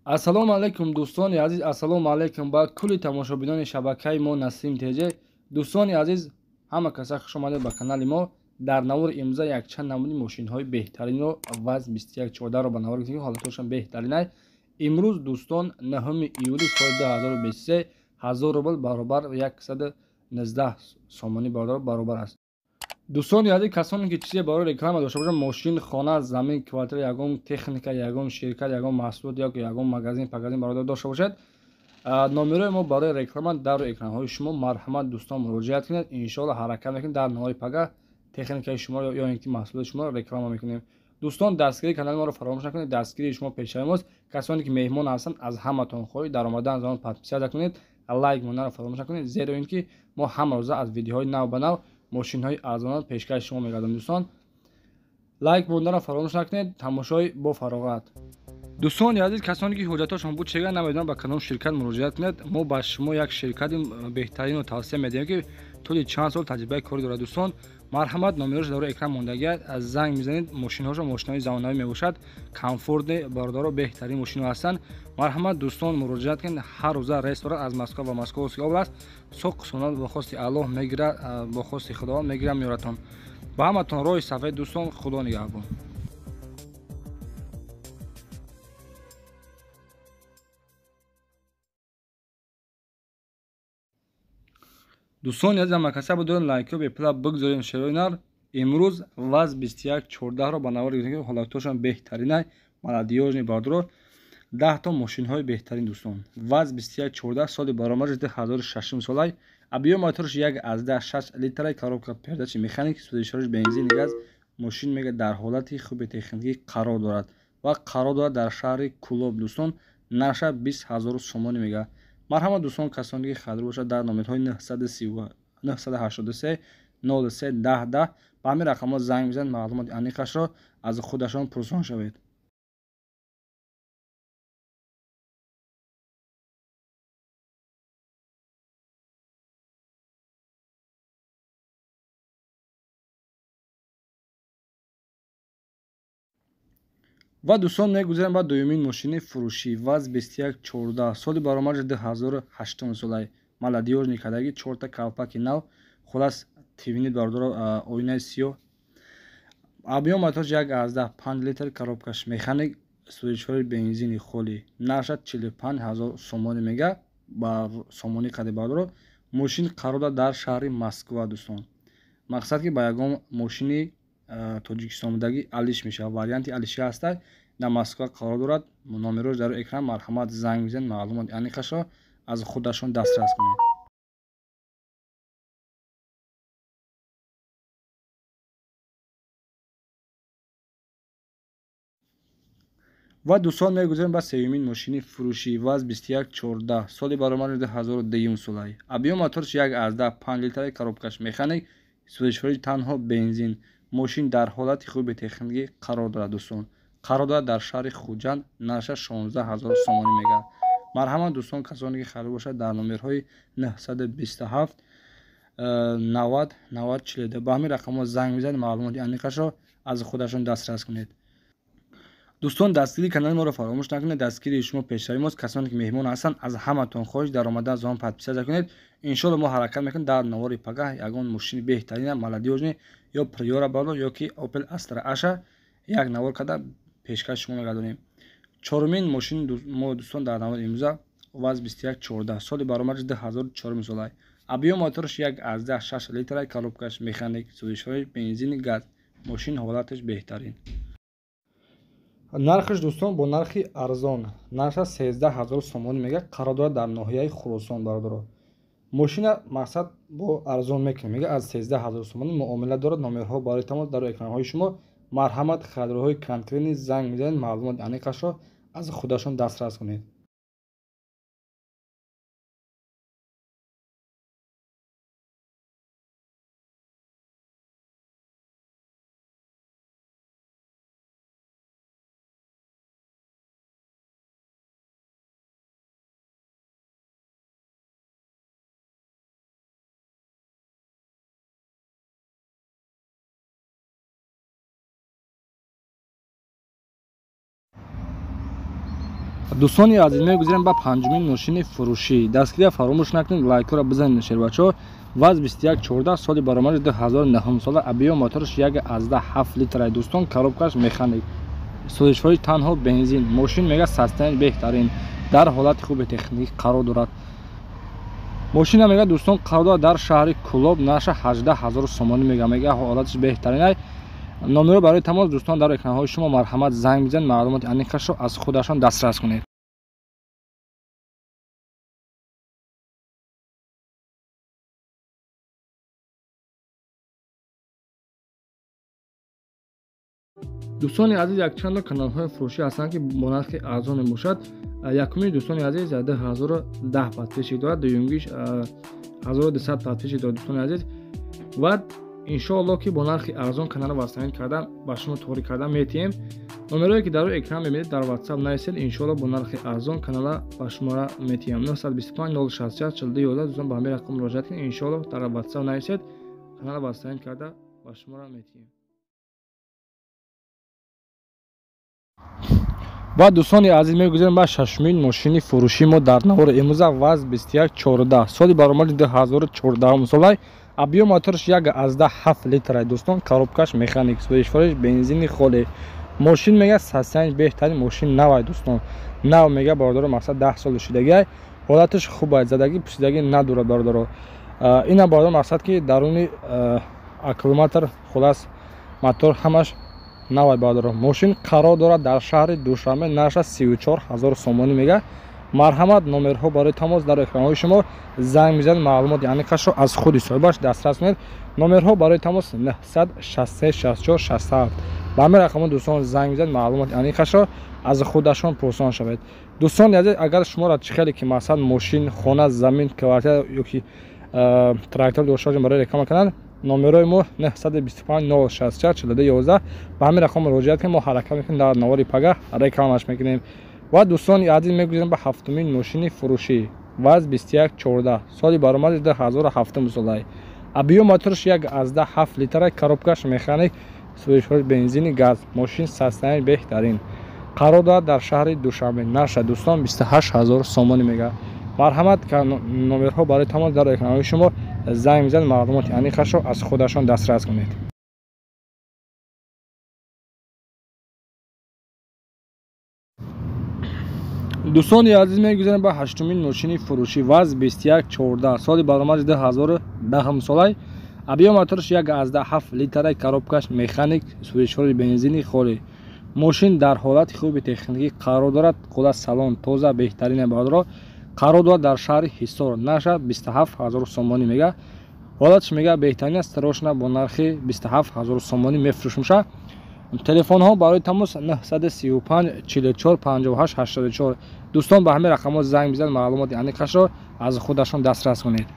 Ассалому алайкум дӯстони азиз, ассалому алайкум ба кулли тамошобинони шабакаи мо Насим ТЖ. Дӯстони азиз, ҳама каса хуш омадед ба канали мо. Дар навори имрӯза якчанд намуди мошинҳои беҳтаринро ВАЗ 2114-ро ба навор гирифтем. Ҳолатошон беҳтаринай. Имрӯз дӯстон 9 июли соли 2023 1000 рубл баробар 119 сомонӣ баробар аст. дӯстони азиз, касоне ки чизе барои реклама дошта бошанд, мошин, хона, замин, квартира, ягон техника, ягон ширкат, ягон маҳсулот ё ягон магазин пагазин дошта бошад, номерои мо барои реклама дар экранҳои шумо. Марҳамат дӯстон муроҷиат кунед. Иншоалло ҳаракат мекунем дар наҳори пага техникаи шумо ё ин ки маҳсулоти шуморо реклама мекунем. дӯстон, дастгирии канали моро фаромӯш накунед. Дастгирии шумо пешраи мост. Касоне ки меҳмон ҳастанд, аз ҳаматон хоҳӣ дар омадан замон подписия кунед, лайк монданро фаромӯш накунед, зеро ин ки мо ҳама рӯза аз видеоҳои нав ба нав мошинҳои арзонро пешкаши шумо мегардонем. дӯстон, лайк монданро фаромӯш накунед. Тамошои бо фароғат. дӯстони азиз, касоне ки ҳоҷатошон буд чега намедонанд ба кадом ширкат муроҷиат кунед. Мо ба шумо як ширкати беҳтаринро тавсия медиҳем ки тӯли чанд сол таҷрибаи корӣ дорад. дӯстон, марҳамат, номерош дар экран мондагиат, аз занг мезанед. Мошинҳошон мошинҳои замонавӣ мебошад, комфортни бародаро беҳтарин мошинҳо ҳастанд. марҳамат дӯстон, муроҷиат кунед. ҳар рӯза рейс дорад аз Москва ва Московский област. соқ сонат бо хости Аллоҳ мегирад, бо хости Худованд мегирад, меоратон. ба ҳаматон роҳи сафед дӯстон, худо нигаҳбон. дӯстони азиз, ҳама каса бидорем лайкҳо бепла бигзорем. шерои нар имрӯз ВАЗ 2114-ро ба навор гирифтем. ҳолатошон беҳтаринай. молодёжни бардуро 10 то мошинҳои беҳтарин. дӯстон, ВАЗ 2114 соли баромади 1600 солай. объём мотораш 1.6 литраи, коробка передачи механик, сӯзишвориш бензини газ. мошин мега дар ҳолати хуби техникӣ қарор дорад ва қарор дорад дар шаҳри Кӯлоб. дӯстон, нарша 20 000 сомонӣ мега. марҳамат дӯстон, касоне ки хадр бошад дар номерҳои 983 03 10 ба ҳамин рақамҳо занг бизанед, маълумоти аниқашро аз худашон пурсон шавед. ва дӯстон, мегузарем ба дуюмин мошини фурӯшӣ ВАЗ 2114 соли баромади 2008 солай. молодёжни кадаги 4 та калпаки нав, хулас тивнит бардоро, оинаи сиёҳ. объём мотораш 1.5 литр, коробкаш механик, сӯзишвори бензини холӣ. нарша 45 000 сомонӣ мега. ба сомонӣ қади бардоро. мошин қарор дорад дар шаҳри Москва. дӯстон, мақсад ки ба ягон мошини тоҷикистонбудагӣ алиш мешавад. варианти алиши ҳастай. дар Москва қарор дорад. номерош дар экран. марҳамат, занг бизанед, маълумоти аниқашро аз худашон дастрас кунед. ва дӯстон, мегузарем ба сеюмин мошини фурӯшӣ ВАЗ 2114 соли баромади 2002 солай. объём мотораш 1.5 литраи, коробкаш механик, сӯзишвори танҳо бензин. мошин дар ҳолати хуби техникӣ қарор дорад. дӯстон, қарор дорад дар шаҳри Хуҷанд. нарша 16 000 сомонӣ мега. марҳамат дӯстон, касоне ки хадр бошад дар номерҳои 927 90 90 42 ба ҳамин рақамҳо занг бизанед, маълумоти аниқашро аз худашон дастрас кунед. дӯстон, дастгирии канали моро фаромӯш накунед. дастгирии шумо пешраи мост. касоне ки меҳмон ҳастанд, аз ҳаматон хоҳиш дар омадан замон подписия кунед. иншоалло мо ҳаракат мекунем дар навори пагah ягон мошини беҳтарина, молодёжни ё Priora Balo ё ки Opel Astra Asha як навор карда пешкаши шумо мегардонем. чорумин мошини мо дӯстон дар навори имрӯза ВАЗ 2114 соли баромади 2004 солай. объём мотораш 1.6 литраи, коробкаш механик, сӯзишвори бензини газ. мошин ҳолаташ беҳтарин. нархаш дӯстон бо нархи арзон, нарша 13 000 сомонӣ мега. қарор дорад дар ноҳияи Хуросон бародаро. мошина мақсад бо арзон мекунем, мега аз 13 000 сомонӣ муомила дорад. номерҳо барои тамос дар экранҳои шумо. марҳамат, хадрҳои конкретни занг мезанед, маълумоти аниқашро аз худашон дастрас кунед. дӯстони азиз мегузарем ба панҷумин мошини фурӯшӣ. Дастгирия фаромӯш накунед, лайкҳоро бизанед шер бачаҳо. ВАЗ 2114 соли баромади 2009 сола. Абиё моторш 1.7 литра. дӯстон коробкаш механик. Сӯзишвори танҳо бензин. Мошин мега састаин беҳтарин. Дар ҳолати хуби техникӣ қарор дорад. Мошина мега дӯстон қарор дорад дар шаҳри Кӯлоб. Наша 18000 сомонӣ мега ҳолатиш беҳтарин ай. номеро барои тамос дӯстон дар экранҳои шумо марҳамат занг бизанед, маълумоти аниқашро аз худашон дастрас кунед. дӯстони азиз, якчандо каналҳои фурӯшӣ ҳастанд ки бо нархи арзон мебошад. Якумиш дӯстони азиз 2010 подписчик дорад, дуюмгиш 1200 подписчик дорад. дӯстони азиз, ва иншоаллоҳ ки бо нархи арзон каналро васаид кардан ба шумо торик кардан метиҳем. номерое ки дар рӯи экран мебинед дар WhatsApp нависед, иншоаллоҳ бо нархи арзон канала ба шумора метиҳем. 925 066 42 дӯстон ба ҳамин рақам муроҷиат кунед, иншоаллоҳ дар WhatsApp нависед, каналро васаид карда ба шумора метиҳем. ва дӯстони азиз, мегузарем ба шашумин мошини фурӯшӣ мо дар навори имрӯза. ВАЗ 2114 соли баромади 2014 солай. Абиё моторш 1.7 литра. дӯстон коробкаш механик. сӯзишвориш бензини холе. мошин мега састаин беҳтарин мошин навай. дӯстон нав мега бордоро мақсад 10 соли шудагиай. ҳолатиш хубай, задагӣ пусидагӣ надорад бордоро. ина бордор мақсад ки даруни аккумулятор хулас мотор ҳамаш навай бордоро. мошин қарор дорад дар шаҳри Душанбе. наша 34000 сомонӣ мега. марҳамат, номерҳо барои тамос дар экранҳои шумо занг мезанед, маълумоти аниқашро аз худи соҳибаш дастрас кунед. номерҳо барои тамос 963 64 67. ба ҳамин рақамҳо дӯстон занг мезанед, маълумоти аниқашро аз худашон пурсон шавед. дӯстони азиз, агар шуморо чихеле ки масалан мошин, хона, замин, квартира ёки трактор дошта бошед барои реклама кунанд, номерои мо 925 064 42 ба ҳамин рақам муроҷиат кунед, мо ҳаракат мекунем дар навори пагах рекламаш мекунем. ва дӯстони азиз, мегузарем ба ҳафтумин мошини фурӯшӣ. ВАЗ 2114 соли баромади 2007 солай. абиё моторш 1.7 литра. коробкаш механик. сӯзишвори бензини газ. мошин састаин беҳтарин. қарор дорад дар шаҳри Душанбе. наша дӯстон 28000 сомонӣ мега. марҳамат, номерҳо барои тамос дар экранҳои шумо занг мезанед, маълумоти аниқашро аз худашон дастрас кунед. дӯстони азиз, мегузарем ба ҳаштумин мошини фурӯшӣ. ВАЗ 2114 соли баромади 2010 солай. абиё моторш 1.7 литра. коробкаш механик. сӯзишвори бензини холе. мошин дар ҳолати хуби техникӣ қарор дорад. хулас салон тоза беҳтарин бордоро. қарор дорад дар шаҳри Ҳисор. наша 27000 сомонӣ мега. ҳолатиш мега беҳтарин аст. рошна бо нархи 27000 сомонӣ мефурӯшимша. телефонҳо барои тамос 935 44 58 84. дӯстон ба ҳамин рақамҳо занг бизанед, маълумоти аниқашро аз худашон дастрас кунед.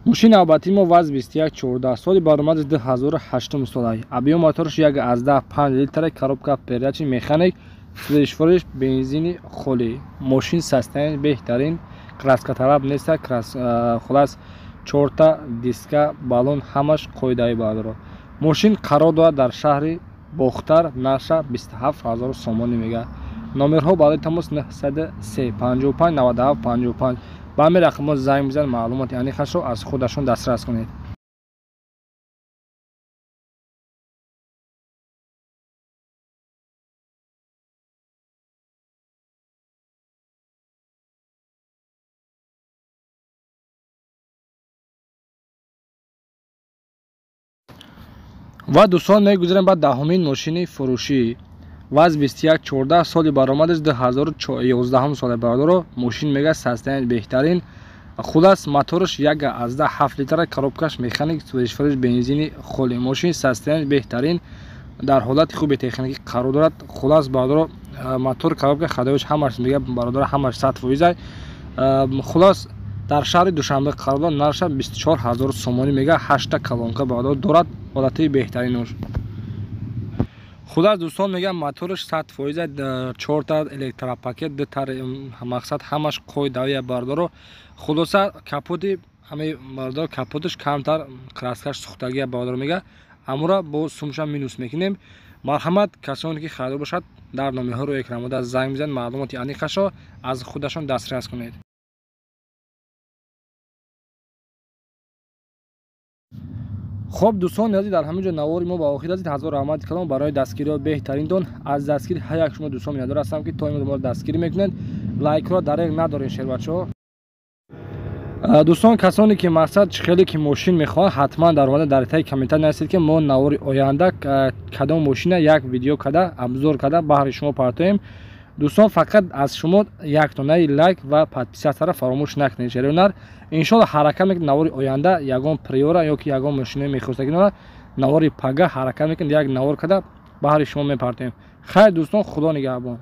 мошини навбатии мо ВАЗ 2114 соли баромади 2008 солай. абиё моторш 1.5 литра. коробка передачи механик. сӯзишвориш бензини холе. мошин састаин беҳтарин. краскаталаб неста. хулас 4 диска, балон ҳамаш қоидаи бардоро. мошин қарор дорад дар шаҳри Бохтар. наша 27000 сомонӣ мега. номерҳо барои тамос 903 55 97 55. ба ҳамин рақамҳо занг бизанед, маълумоти аниқашро аз худашон дастрас кунед. ва дӯстон, мегузарем ба даҳумин мошини фурӯшӣ. ВАЗ 2114 соли баромади 2011 сола бардоро. мошин мега састаин беҳтарин. хулас моторш 1.7 литра. коробкаш механик. сӯзишвориш бензини холе. мошин састаин беҳтарин. дар ҳолати хуби техникӣ қарор дорад. хулас бардоро мотор, коробка, хадаёш ҳамаш мега бардоро, ҳамаш 100%. хулас дар шаҳри Душанбе қарор дорад. наша 24000 сомонӣ мега. 8 колонка бардор дорад. ҳолати беҳтаринош. خدا دوستان میگم موتورش 100% 4 تا الکتروپاکت 2 تا مقصد همش قوی دوی باردارو خلاصه کاپوتی همه باردار کاپوتش کمتر کراسکش سوختگی باردار میگه امورا با سومشا مینوس میکنیم مرحمت کسانی که خریدار باشد در نامه ها رو اکرام از زنگ میزنید معلومات انیقشو از خودشون دسترس کنید. خب دوستان عزیز در همینجا نواری ما با آخر از هزار رحمت کردم برای دستگیری ها بهترین دون از دستگیری های یک شما دوستان میادر هستم که تا این ما دستگیری میکنن لایک را دریغ ندارین شیر بچه‌ها. دوستان کسانی که مقصد خیلی که ماشین میخوان حتما در اومده در تای کامنت نویسید که ما نواری آینده کدام ماشین یک ویدیو کده ابزور کده بهر شما پرتایم. دوستان فقط از شما یک دونه لایک و پادپیس را فراموش نکنید جریانر ان شاء الله حرکت میکنه نواری آینده یگان پریورا یا که یگان ماشین میخواستگی نواری پگا حرکت میکنه یک نوار کده بهر شما میپرتایم. خیر دوستان خدا نگهبان.